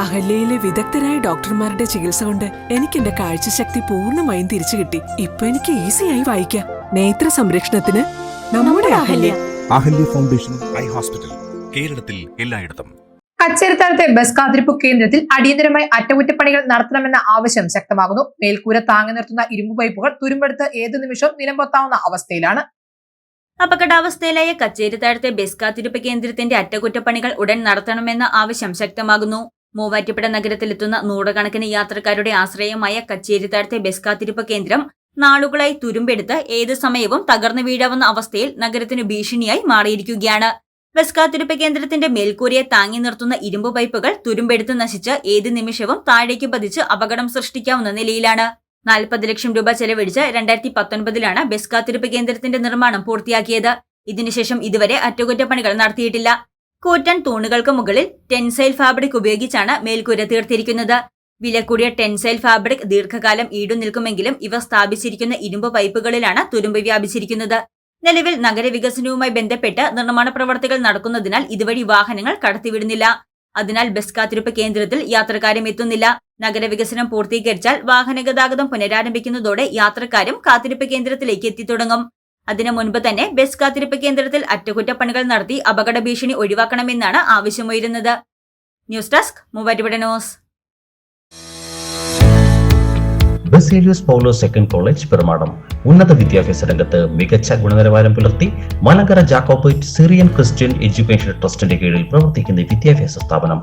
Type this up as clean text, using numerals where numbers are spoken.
അഹല്യയിലെ വിദഗ്ധരായ ഡോക്ടർമാരുടെ ചികിത്സ കൊണ്ട് എനിക്ക് എന്റെ കാഴ്ചശക്തി പൂർണ്ണമായും തിരിച്ചു കിട്ടി. ഇപ്പൊ എനിക്ക് ഈസിയായി വായിക്കാം. നേത്ര സംരക്ഷണത്തിന് നമ്മുടെ Ahalya. Ahalya foundation eye hospital, കേരളത്തിൽ എല്ലായിടത്തും. കച്ചേരിത്താഴത്തെ ബസ് കാത്തിരിപ്പ് കേന്ദ്രത്തിൽ അടിയന്തരമായി അറ്റകുറ്റപ്പണികൾ നടത്തണമെന്ന ആവശ്യം ശക്തമാകുന്നു. മേൽക്കൂര താങ്ങി നിർത്തുന്ന ഇരുമ്പ് പൈപ്പുകൾ തുരുമ്പെടുത്ത് ഏതു നിമിഷവും നിലംപൊത്താവുന്ന അവസ്ഥയിലാണ്. അപകടാവസ്ഥയിലായ കച്ചേരിത്താഴത്തെ ബസ് കാത്തിരിപ്പ് കേന്ദ്രത്തിന്റെ അറ്റകുറ്റപ്പണികൾ ഉടൻ നടത്തണമെന്ന ആവശ്യം ശക്തമാകുന്നു. മൂവാറ്റുപുഴ നഗരത്തിലെത്തുന്ന നൂറുകണക്കിന് യാത്രക്കാരുടെ ആശ്രയമായ കച്ചേരിത്താഴത്തെ ബസ് കാത്തിരിപ്പ് കേന്ദ്രം നാളുകളായി തുരുമ്പെടുത്ത് ഏതു സമയവും തകർന്നു വീഴാവുന്ന അവസ്ഥയിൽ നഗരത്തിന് ഭീഷണിയായി മാറിയിരിക്കുകയാണ്. ബസ് കാത്തിരിപ്പ് കേന്ദ്രത്തിന്റെ മേൽക്കൂരയെ താങ്ങി നിർത്തുന്ന ഇരുമ്പ് പൈപ്പുകൾ തുരുമ്പെടുത്ത് നശിച്ച് ഏത് നിമിഷവും താഴേക്ക് പതിച്ച് അപകടം സൃഷ്ടിക്കാവുന്ന നിലയിലാണ്. 40 ലക്ഷം രൂപ ചെലവഴിച്ച് 2019 ബസ് കാത്തിരിപ്പ് കേന്ദ്രത്തിന്റെ നിർമ്മാണം പൂർത്തിയാക്കിയത്. ഇതിനുശേഷം ഇതുവരെ അറ്റകുറ്റപ്പണികൾ നടത്തിയിട്ടില്ല. കൂറ്റൻ തൂണുകൾക്ക് മുകളിൽ ടെൻസൈൽ ഫാബ്രിക് ഉപയോഗിച്ചാണ് മേൽക്കൂര തീർത്തിരിക്കുന്നത്. വില കൂടിയ ടെൻസൈൽ ഫാബ്രിക് ദീർഘകാലം ഈടുനിൽക്കുമെങ്കിലും ഇവ സ്ഥാപിച്ചിരിക്കുന്ന ഇരുമ്പ് പൈപ്പുകളിലാണ് തുരുമ്പ് വ്യാപിച്ചിരിക്കുന്നത്. നിലവിൽ നഗരവികസനവുമായി ബന്ധപ്പെട്ട് നിർമ്മാണ പ്രവർത്തികൾ നടക്കുന്നതിനാൽ ഇതുവഴി വാഹനങ്ങൾ കടത്തിവിടുന്നില്ല. അതിനാൽ ബസ് കാത്തിരിപ്പ് കേന്ദ്രത്തിൽ യാത്രക്കാരും എത്തുന്നില്ല. നഗരവികസനം പൂർത്തീകരിച്ചാൽ വാഹന ഗതാഗതം പുനരാരംഭിക്കുന്നതോടെ യാത്രക്കാരും കാത്തിരിപ്പ് കേന്ദ്രത്തിലേക്ക് എത്തിത്തുടങ്ങും. അതിനു മുൻപ് തന്നെ ബസ് കാത്തിരിപ്പ് കേന്ദ്രത്തിൽ അറ്റകുറ്റപ്പണികൾ നടത്തി അപകട ഭീഷണി ഒഴിവാക്കണമെന്നാണ് ആവശ്യമുയരുന്നത്. News desk Muvattupuzha news. Baselios Paulose second college Perumadam ഉന്നത വിദ്യാഭ്യാസ രംഗത്ത് മികച്ച ഗുണനിലവാരം പുലർത്തി Malankara Jacobite Syrian Christian education ട്രസ്റ്റിന്റെ കീഴിൽ പ്രവർത്തിക്കുന്ന വിദ്യാഭ്യാസ സ്ഥാപനം